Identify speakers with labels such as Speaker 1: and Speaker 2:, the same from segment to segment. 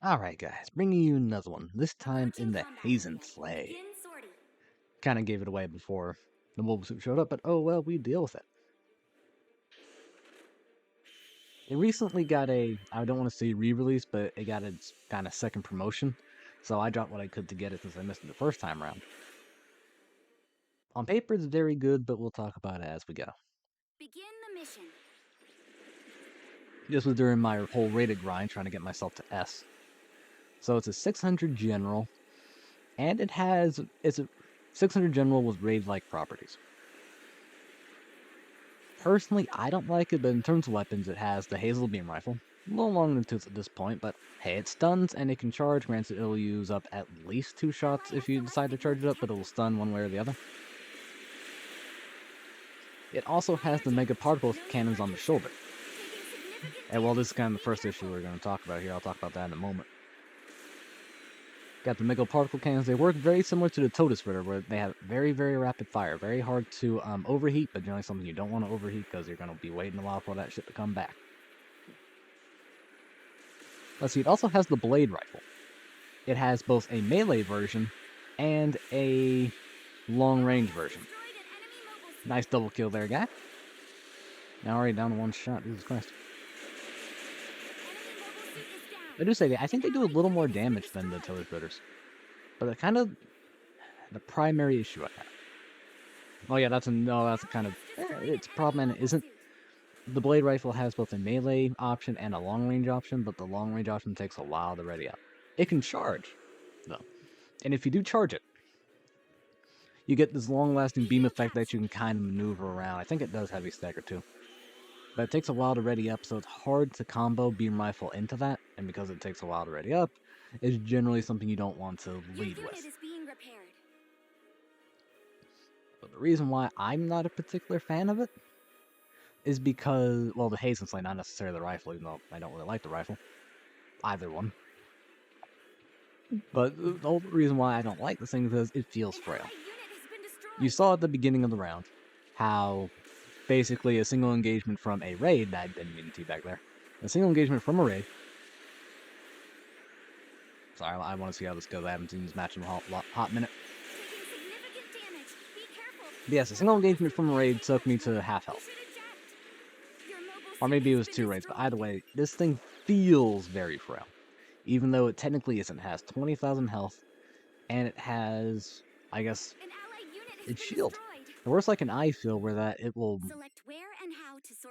Speaker 1: Alright guys, bringing you another one, this time in the Hazen Sleigh. Kinda gave it away before the mobile suit showed up, but oh well, we deal with it. It recently got I don't want to say re-release, but it got its kind of second promotion, so I dropped what I could to get it since I missed it the first time around. On paper it's very good, but we'll talk about it as we go.
Speaker 2: Begin the mission.
Speaker 1: This was during my whole rated grind, trying to get myself to S. So it's a 600 general, and it's a 600 general with raid-like properties. Personally, I don't like it, but in terms of weapons, it has the Hazel Beam Rifle. A little long in the tooth at this point, but hey, it stuns and it can charge. Granted, it'll use up at least 2 shots if you decide to charge it up, but it'll stun one way or the other. It also has the Mega Particle Cannons on the shoulder. And well, this is kind of the first issue we're going to talk about here. I'll talk about that in a moment. Got the Mega Particle Cannons. They work very similar to the Totus Ritter, where they have very, very rapid fire. Very hard to overheat, but generally something you don't want to overheat because you're going to be waiting a while for that shit to come back. Let's see, it also has the Blade Rifle. It has both a melee version and a long-range version. Nice double kill there, guy. Now already down to 1 shot. Jesus Christ. I do say that I think they do a little more damage than the Totus Ritters. But they're kind of the primary issue I have. Oh yeah, that's kind of it's a problem, and it isn't. The Blade Rifle has both a melee option and a long-range option, but the long-range option takes a while to ready up. It can charge, though. And if you do charge it, you get this long-lasting beam effect that you can kind of maneuver around. I think it does heavy stagger too. But it takes a while to ready up, so it's hard to combo Beam Rifle into that, and because it takes a while to ready up, it's generally something you don't want to lead with. But the reason why I'm not a particular fan of it is because, well, the Hazen Sleigh, not necessarily the rifle, even though I don't really like the rifle. Either one. But the whole reason why I don't like this thing is it feels frail. You saw at the beginning of the round how basically a single engagement from a raid, I didn't mean to teabag there, a single engagement from a raid, sorry, I want to see how this goes, I haven't seen this match in a hot minute. But yes, a single engagement from a raid took me to half health. Or maybe it was 2 raids, but either way, this thing feels very frail. Even though it technically isn't. It has 20,000 health, and it has, I guess, its shield. It works like an eye field where that it will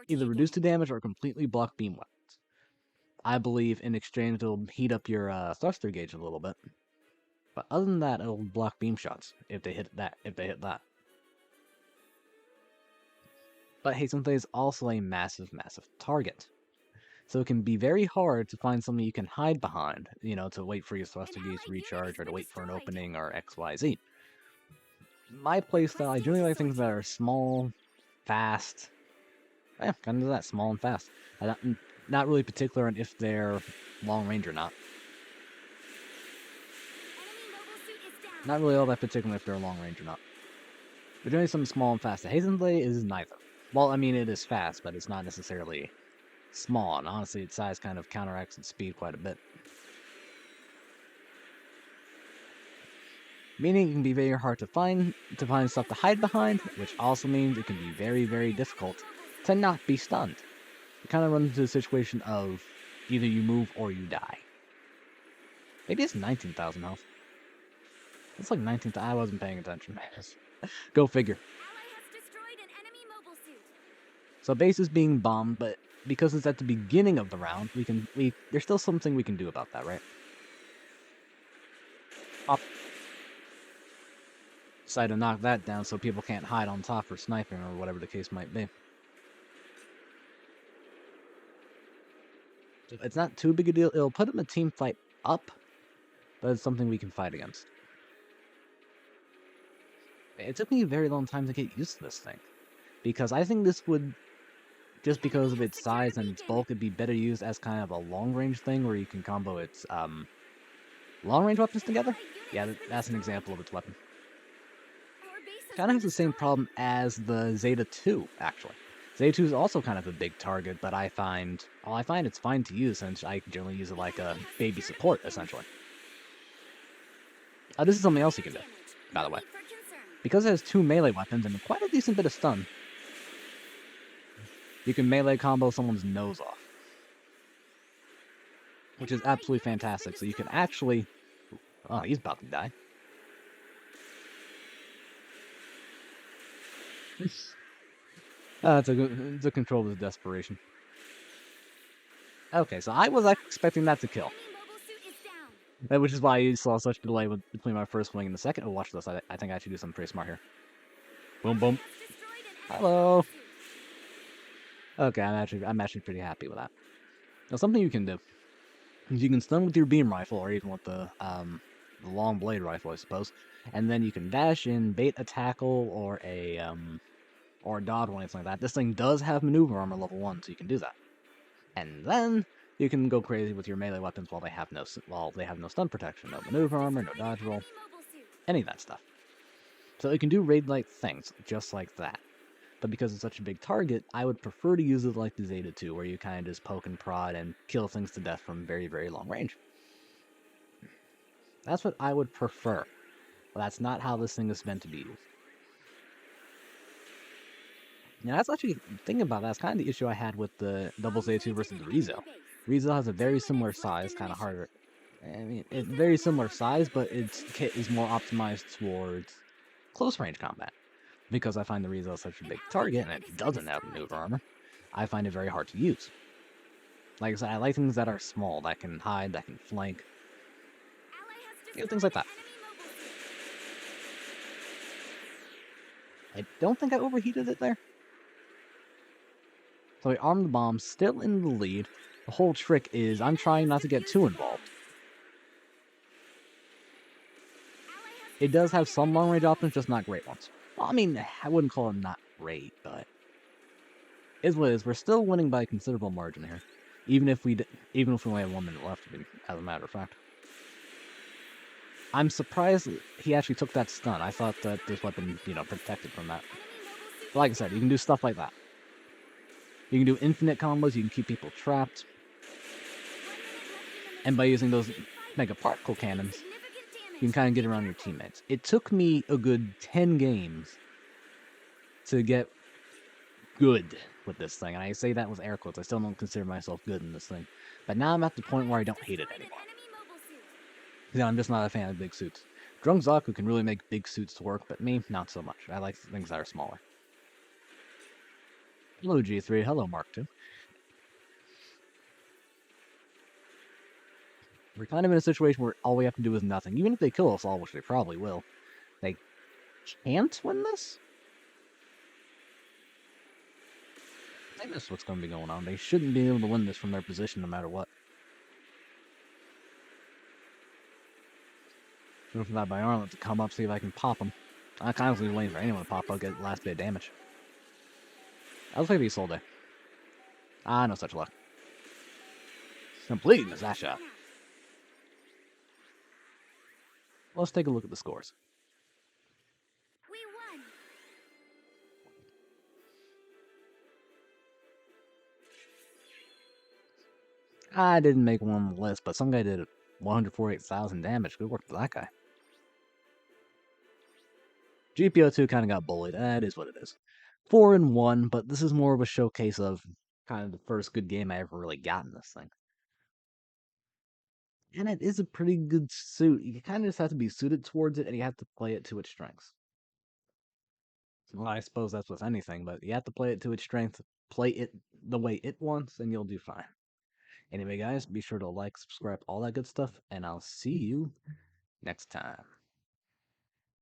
Speaker 1: either reduce the damage or completely block beam weapons. I believe in exchange it'll heat up your thruster gauge a little bit. But other than that, it'll block beam shots if they hit that. But Hazen Sleigh is also a massive, massive target. So it can be very hard to find something you can hide behind, you know, to wait for your thruster gauge to recharge or to wait for an opening or XYZ. My playstyle, I generally like things that are small, fast. Yeah, kind of that, small and fast. I'm not really particular on if they're long range or not. Not really all that particular if they're long range or not. But generally something small and fast. The Hazen Sleigh is neither. Well, I mean, it is fast, but it's not necessarily small, and honestly, its size kind of counteracts its speed quite a bit. Meaning it can be very hard to find stuff to hide behind, which also means it can be very, very difficult to not be stunned. You kind of run into the situation of either you move or you die. Maybe it's 19,000 health. It's like 19,000. I wasn't paying attention. Go figure. So base is being bombed, but because it's at the beginning of the round, there's still something we can do about that, right? Up. Decide to knock that down so people can't hide on top for sniping or whatever the case might be. So it's not too big a deal. It'll put them a team fight up, but it's something we can fight against. It took me a very long time to get used to this thing, because I think this would, just because of its size and its bulk, it'd be better used as kind of a long-range thing where you can combo its long-range weapons together. Yeah, that's an example of its weapon. Kind of has the same problem as the Zeta 2, actually. Zeta 2 is also kind of a big target, but I find it's fine to use since I generally use it like a baby support, essentially. This is something else you can do, by the way. Because it has 2 melee weapons and quite a decent bit of stun, you can melee combo someone's nose off. Which is absolutely fantastic, so you can actually... Oh, he's about to die. It's a control of desperation. Okay, so I was expecting that to kill. Which is why you saw such a delay between my first swing and the second. Oh, watch this. I think I should do something pretty smart here. Boom, boom. Hello. Okay, I'm actually pretty happy with that. Now, something you can do is you can stun with your beam rifle, or even with the long blade rifle, I suppose, and then you can dash in, bait a tackle, or a dodge or anything like that. This thing does have maneuver armor level 1, so you can do that. And then you can go crazy with your melee weapons while they have no stun protection, no maneuver armor, no dodge roll, any of that stuff. So it can do raid-like things, just like that. But because it's such a big target, I would prefer to use it like the Zeta 2, where you kind of just poke and prod and kill things to death from very, very long range. That's what I would prefer. But that's not how this thing is meant to be used. Now, that's actually, thinking about that, that's kind of the issue I had with the Double Zeta 2 versus the Rizo. Rizo has a very similar size, kind of harder. I mean, it's very similar size, but its kit is more optimized towards close range combat. Because I find the Rizo such a big target, and it doesn't have maneuver armor, I find it very hard to use. Like I said, I like things that are small, that can hide, that can flank. Things like that. I don't think I overheated it there. So we arm the bomb, still in the lead. The whole trick is I'm trying not to get too involved. It does have some long-range options, just not great ones. Well, I mean, I wouldn't call it not great, but is what it is. We're still winning by a considerable margin here, even if we only have 1 minute left. As a matter of fact, I'm surprised he actually took that stun. I thought that this weapon, protected from that. But like I said, you can do stuff like that. You can do infinite combos. You can keep people trapped, and by using those mega particle cannons, you can kind of get around your teammates. It took me a good 10 games to get good with this thing, and I say that with air quotes. I still don't consider myself good in this thing, but now I'm at the point where I don't hate it anymore. I'm just not a fan of big suits. Drunk Zaku can really make big suits work, but me, not so much. I like things that are smaller. Hello, G3. Hello, Mark 2. We're kind of in a situation where all we have to do is nothing. Even if they kill us all, which they probably will, they can't win this? I think that's what's going to be going on. They shouldn't be able to win this from their position no matter what. Go for that by Arlen to come up, see if I can pop him. I constantly waiting for anyone to pop up, get the last bit of damage. I'll take these all day. No such luck. Completely missed that shot. Let's take a look at the scores.
Speaker 2: We won.
Speaker 1: I didn't make one on the list, but some guy did 148,000 damage. Good work for that guy. GPO2 kind of got bullied. That is what it is. 4-1, but this is more of a showcase of kind of the first good game I ever really got in this thing. And it is a pretty good suit. You kind of just have to be suited towards it, and you have to play it to its strengths. Well, I suppose that's with anything, but you have to play it to its strength, play it the way it wants, and you'll do fine. Anyway, guys, be sure to like, subscribe, all that good stuff, and I'll see you next time.